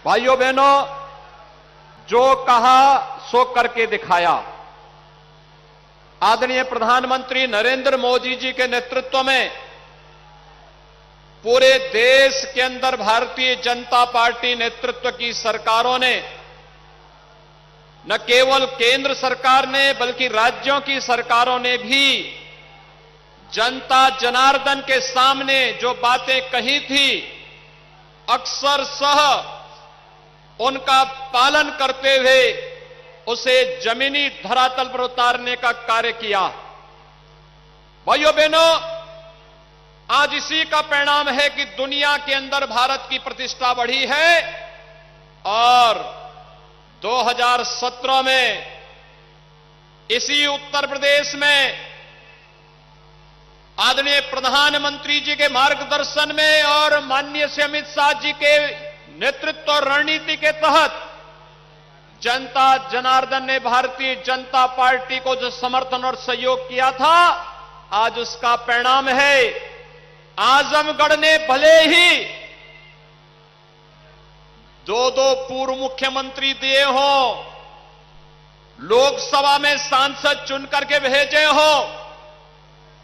भाइयों बहनों, जो कहा सो करके दिखाया। आदरणीय प्रधानमंत्री नरेंद्र मोदी जी के नेतृत्व में पूरे देश के अंदर भारतीय जनता पार्टी नेतृत्व की सरकारों ने, न केवल केंद्र सरकार ने बल्कि राज्यों की सरकारों ने भी जनता जनार्दन के सामने जो बातें कही थी, अक्सर सह उनका पालन करते हुए उसे जमीनी धरातल पर उतारने का कार्य किया। भाइयों बहनों, आज इसी का परिणाम है कि दुनिया के अंदर भारत की प्रतिष्ठा बढ़ी है और 2017 में इसी उत्तर प्रदेश में आदरणीय प्रधानमंत्री जी के मार्गदर्शन में और माननीय श्री अमित शाह जी के नेतृत्व और रणनीति के तहत जनता जनार्दन ने भारतीय जनता पार्टी को जो समर्थन और सहयोग किया था, आज उसका परिणाम है आजमगढ़ ने भले ही दो पूर्व मुख्यमंत्री दिए हों, लोकसभा में सांसद चुन करके भेजे हों,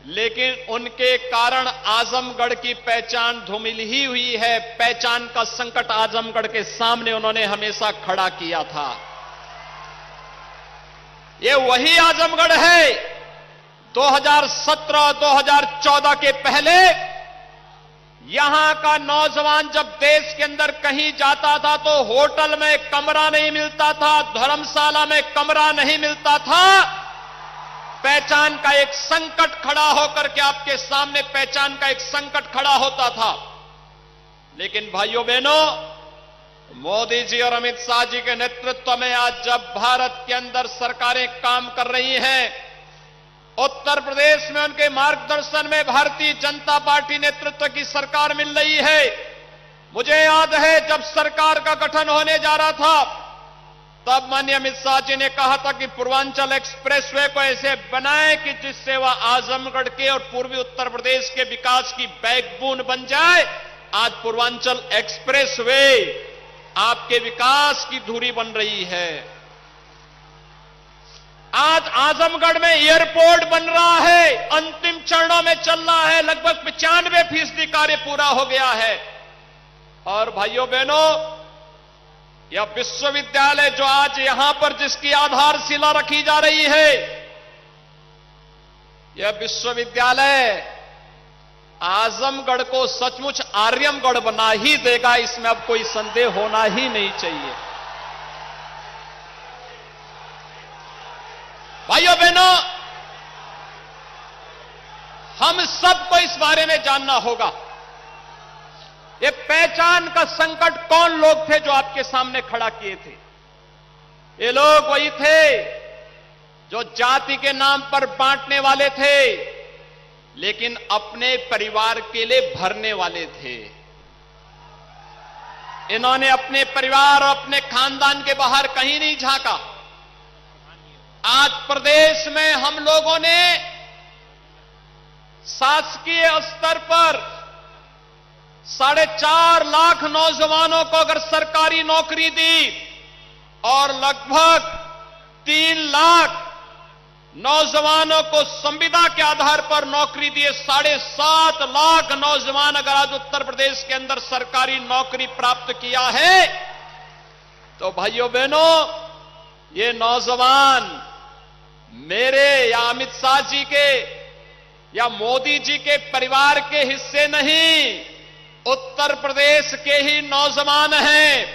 लेकिन उनके कारण आजमगढ़ की पहचान धूमिल ही हुई है। पहचान का संकट आजमगढ़ के सामने उन्होंने हमेशा खड़ा किया था। ये वही आजमगढ़ है 2017-2014 के पहले यहां का नौजवान जब देश के अंदर कहीं जाता था तो होटल में कमरा नहीं मिलता था, धर्मशाला में कमरा नहीं मिलता था। पहचान का एक संकट खड़ा होकर के आपके सामने पहचान का एक संकट खड़ा होता था। लेकिन भाइयों बहनों, मोदी जी और अमित शाह जी के नेतृत्व में आज जब भारत के अंदर सरकारें काम कर रही हैं, उत्तर प्रदेश में उनके मार्गदर्शन में भारतीय जनता पार्टी नेतृत्व की सरकार मिल रही है। मुझे याद है जब सरकार का गठन होने जा रहा था, तब माननीय अमित शाह जी ने कहा था कि पूर्वांचल एक्सप्रेसवे को ऐसे बनाएं कि जिससे वह आजमगढ़ के और पूर्वी उत्तर प्रदेश के विकास की बैकबोन बन जाए। आज पूर्वांचल एक्सप्रेसवे आपके विकास की धुरी बन रही है। आज आजमगढ़ में एयरपोर्ट बन रहा है, अंतिम चरणों में चल रहा है, लगभग 95% कार्य पूरा हो गया है। और भाइयों बहनों, यह विश्वविद्यालय जो आज यहां पर जिसकी आधारशिला रखी जा रही है, यह विश्वविद्यालय आजमगढ़ को सचमुच आर्यमगढ़ बना ही देगा, इसमें अब कोई संदेह होना ही नहीं चाहिए। भाइयों बहनों, हम सबको इस बारे में जानना होगा, ये पहचान का संकट कौन लोग थे जो आपके सामने खड़ा किए थे। ये लोग वही थे जो जाति के नाम पर बांटने वाले थे, लेकिन अपने परिवार के लिए भरने वाले थे। इन्होंने अपने परिवार और अपने खानदान के बाहर कहीं नहीं झांका। आज प्रदेश में हम लोगों ने शासकीय स्तर पर 4.5 लाख नौजवानों को अगर सरकारी नौकरी दी और लगभग 3 लाख नौजवानों को संविदा के आधार पर नौकरी दिए, 7.5 लाख नौजवान अगर आज उत्तर प्रदेश के अंदर सरकारी नौकरी प्राप्त किया है, तो भाइयों बहनों, ये नौजवान मेरे या अमित शाह जी के या मोदी जी के परिवार के हिस्से नहीं, उत्तर प्रदेश के ही नौजवान हैं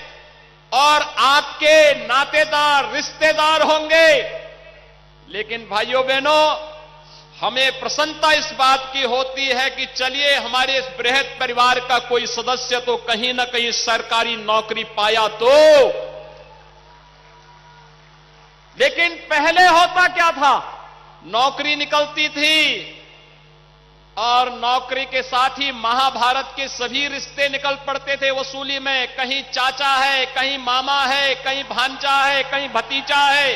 और आपके नातेदार रिश्तेदार होंगे। लेकिन भाइयों बहनों, हमें प्रसन्नता इस बात की होती है कि चलिए हमारे इस बृहद परिवार का कोई सदस्य तो कहीं ना कहीं सरकारी नौकरी पाया तो। लेकिन पहले होता क्या था, नौकरी निकलती थी और नौकरी के साथ ही महाभारत के सभी रिश्ते निकल पड़ते थे वसूली में। कहीं चाचा है, कहीं मामा है, कहीं भांजा है, कहीं भतीजा है,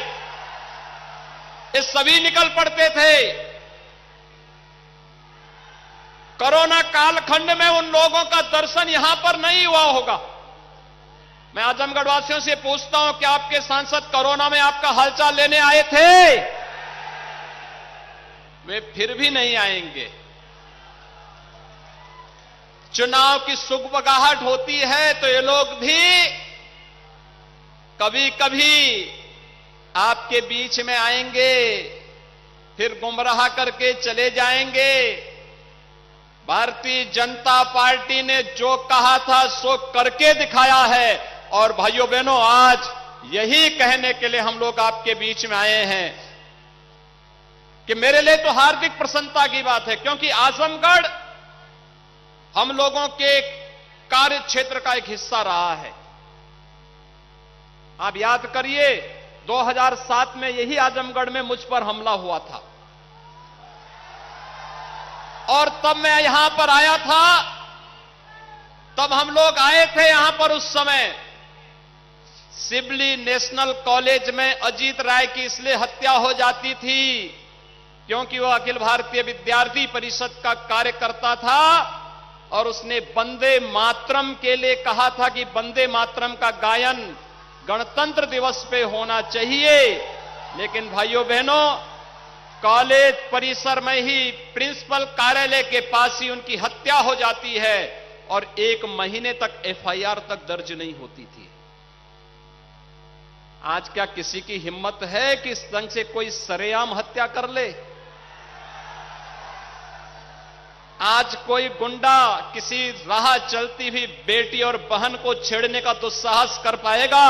ये सभी निकल पड़ते थे। कोरोना कालखंड में उन लोगों का दर्शन यहां पर नहीं हुआ होगा, मैं आजमगढ़ वासियों से पूछता हूं कि आपके सांसद कोरोना में आपका हालचाल लेने आए थे? वे फिर भी नहीं आएंगे। चुनाव की सुगबगाहट होती है तो ये लोग भी कभी कभी आपके बीच में आएंगे, फिर गुमराह करके चले जाएंगे। भारतीय जनता पार्टी ने जो कहा था सो करके दिखाया है और भाइयों बहनों आज यही कहने के लिए हम लोग आपके बीच में आए हैं कि मेरे लिए तो हार्दिक प्रसन्नता की बात है, क्योंकि आजमगढ़ हम लोगों के कार्य क्षेत्र का एक हिस्सा रहा है। आप याद करिए 2007 में यही आजमगढ़ में मुझ पर हमला हुआ था और तब मैं यहां पर आया था। तब हम लोग आए थे यहां पर, उस समय सिबली नेशनल कॉलेज में अजीत राय की इसलिए हत्या हो जाती थी क्योंकि वह अखिल भारतीय विद्यार्थी परिषद का कार्यकर्ता था और उसने वंदे मातरम के लिए कहा था कि वंदे मातरम का गायन गणतंत्र दिवस पे होना चाहिए। लेकिन भाइयों बहनों, कॉलेज परिसर में ही प्रिंसिपल कार्यालय के पास ही उनकी हत्या हो जाती है और 1 महीने तक एफआईआर तक दर्ज नहीं होती थी। आज क्या किसी की हिम्मत है कि इस ढंग से कोई सरेआम हत्या कर ले? आज कोई गुंडा किसी राह चलती हुई बेटी और बहन को छेड़ने का दुस्साहस कर पाएगा?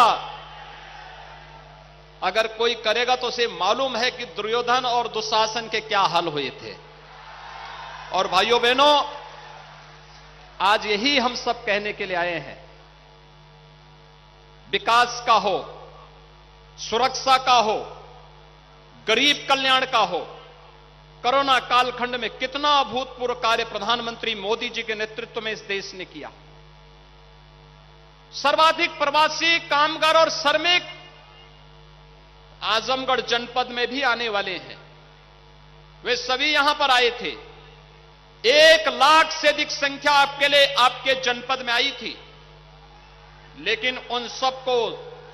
अगर कोई करेगा तो उसे मालूम है कि दुर्योधन और दुशासन के क्या हाल हुए थे। और भाइयों बहनों, आज यही हम सब कहने के लिए आए हैं। विकास का हो, सुरक्षा का हो, गरीब कल्याण का हो, कोरोना कालखंड में कितना अभूतपूर्व कार्य प्रधानमंत्री मोदी जी के नेतृत्व में इस देश ने किया। सर्वाधिक प्रवासी कामगार और श्रमिक आजमगढ़ जनपद में भी आने वाले हैं। वे सभी यहां पर आए थे। 1 लाख से अधिक संख्या आपके लिए आपके जनपद में आई थी, लेकिन उन सबको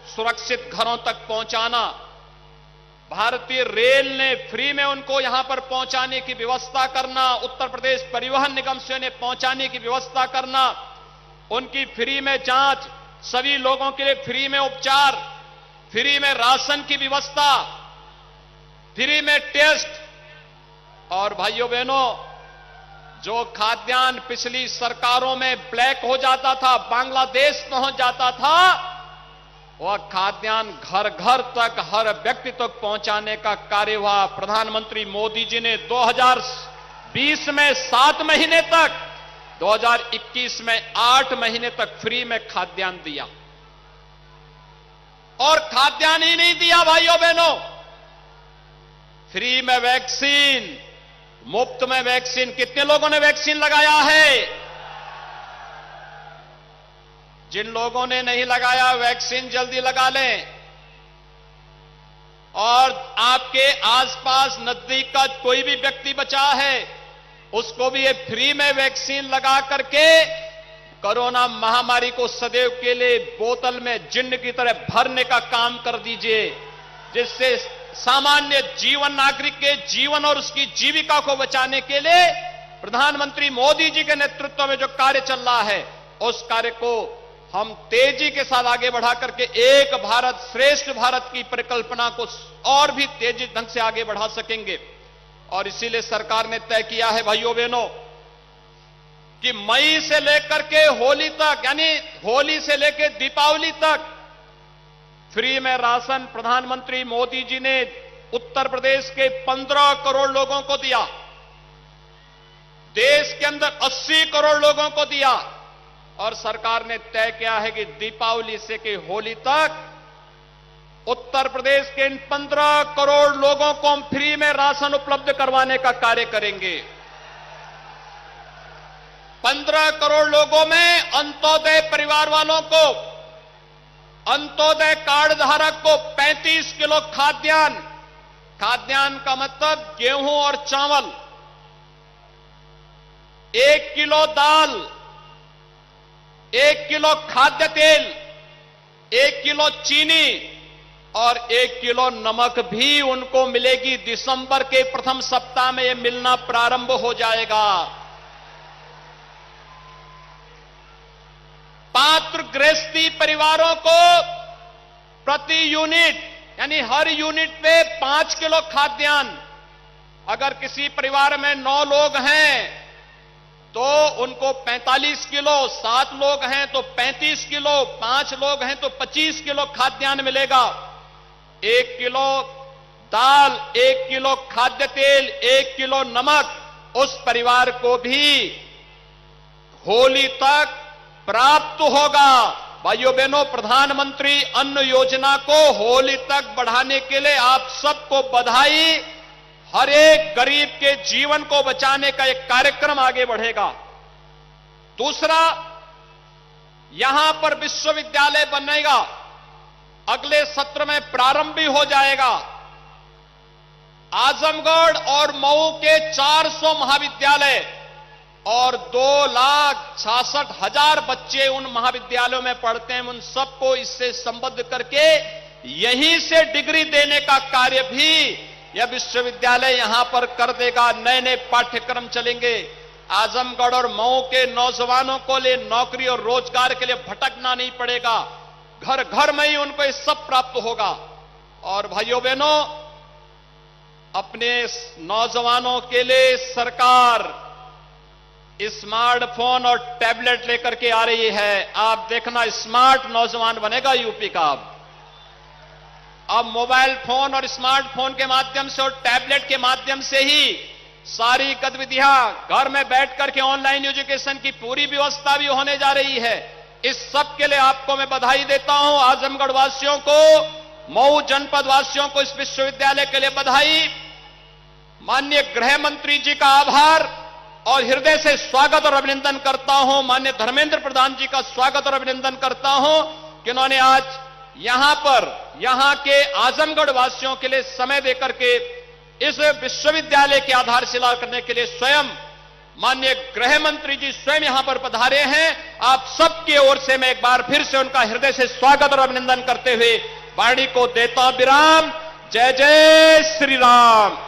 सुरक्षित घरों तक पहुंचाना, भारतीय रेल ने फ्री में उनको यहां पर पहुंचाने की व्यवस्था करना, उत्तर प्रदेश परिवहन निगम से उन्हें पहुंचाने की व्यवस्था करना, उनकी फ्री में जांच, सभी लोगों के लिए फ्री में उपचार, फ्री में राशन की व्यवस्था, फ्री में टेस्ट। और भाइयों बहनों, जो खाद्यान्न पिछली सरकारों में ब्लैक हो जाता था, बांग्लादेश पहुंच जाता था, वह खाद्यान्न घर घर तक, हर व्यक्ति तक पहुंचाने का कार्य हुआ। प्रधानमंत्री मोदी जी ने 2020 में 7 महीने तक, 2021 में 8 महीने तक फ्री में खाद्यान्न दिया। और खाद्यान्न ही नहीं दिया भाइयों बहनों, फ्री में वैक्सीन, मुफ्त में वैक्सीन। कितने लोगों ने वैक्सीन लगाया है? जिन लोगों ने नहीं लगाया, वैक्सीन जल्दी लगा लें। और आपके आसपास नजदीक का कोई भी व्यक्ति बचा है, उसको भी ये फ्री में वैक्सीन लगा करके कोरोना महामारी को सदैव के लिए बोतल में जिन्न की तरह भरने का काम कर दीजिए, जिससे सामान्य जीवन, नागरिक के जीवन और उसकी जीविका को बचाने के लिए प्रधानमंत्री मोदी जी के नेतृत्व में जो कार्य चल रहा है, उस कार्य को हम तेजी के साथ आगे बढ़ा करके एक भारत श्रेष्ठ भारत की परिकल्पना को और भी तेजी ढंग से आगे बढ़ा सकेंगे। और इसीलिए सरकार ने तय किया है भाइयों बहनों कि मई से लेकर के होली तक, यानी होली से लेकर दीपावली तक फ्री में राशन प्रधानमंत्री मोदी जी ने उत्तर प्रदेश के 15 करोड़ लोगों को दिया, देश के अंदर 80 करोड़ लोगों को दिया। और सरकार ने तय किया है कि दीपावली से के होली तक उत्तर प्रदेश के इन 15 करोड़ लोगों को हम फ्री में राशन उपलब्ध करवाने का कार्य करेंगे। 15 करोड़ लोगों में अंत्योदय परिवार वालों को, अंत्योदय कार्ड धारक को 35 किलो खाद्यान्न, खाद्यान्न का मतलब गेहूं और चावल, 1 किलो दाल, 1 किलो खाद्य तेल, 1 किलो चीनी और 1 किलो नमक भी उनको मिलेगी। दिसंबर के प्रथम सप्ताह में यह मिलना प्रारंभ हो जाएगा। पात्र गृहस्थी परिवारों को प्रति यूनिट यानी हर यूनिट पे 5 किलो खाद्यान्न, अगर किसी परिवार में 9 लोग हैं तो उनको 45 किलो, 7 लोग हैं तो 35 किलो, 5 लोग हैं तो 25 किलो खाद्यान्न मिलेगा। 1 किलो दाल, 1 किलो खाद्य तेल, 1 किलो नमक उस परिवार को भी होली तक प्राप्त होगा। भाइयों बहनों, प्रधानमंत्री अन्न योजना को होली तक बढ़ाने के लिए आप सबको बधाई। हर एक गरीब के जीवन को बचाने का एक कार्यक्रम आगे बढ़ेगा। दूसरा, यहां पर विश्वविद्यालय बनेगा, अगले सत्र में प्रारंभ भी हो जाएगा। आजमगढ़ और मऊ के 400 महाविद्यालय और 2,66,000 बच्चे उन महाविद्यालयों में पढ़ते हैं, उन सबको इससे संबद्ध करके यहीं से डिग्री देने का कार्य भी यह विश्वविद्यालय यहां पर कर देगा। नए नए पाठ्यक्रम चलेंगे। आजमगढ़ और मऊ के नौजवानों को लिए नौकरी और रोजगार के लिए भटकना नहीं पड़ेगा। घर घर में ही उनको ये सब प्राप्त होगा। और भाइयों बहनों, अपने नौजवानों के लिए सरकार स्मार्टफोन और टैबलेट लेकर के आ रही है। आप देखना, स्मार्ट नौजवान बनेगा यूपी का। अब मोबाइल फोन और स्मार्टफोन के माध्यम से और टैबलेट के माध्यम से ही सारी गतिविधियां घर में बैठ करके ऑनलाइन एजुकेशन की पूरी व्यवस्था भी होने जा रही है। इस सब के लिए आपको मैं बधाई देता हूं। आजमगढ़ वासियों को, मऊ जनपद वासियों को इस विश्वविद्यालय के लिए बधाई। माननीय गृह मंत्री जी का आभार और हृदय से स्वागत और अभिनंदन करता हूं। माननीय धर्मेंद्र प्रधान जी का स्वागत और अभिनंदन करता हूं कि उन्होंने आज यहां पर यहां के आजमगढ़ वासियों के लिए समय देकर के इस विश्वविद्यालय की आधारशिला करने के लिए स्वयं माननीय गृह मंत्री जी स्वयं यहां पर पधारे हैं। आप सबकी ओर से मैं एक बार फिर से उनका हृदय से स्वागत और अभिनंदन करते हुए वाणी को देता विराम। जय जय श्री राम।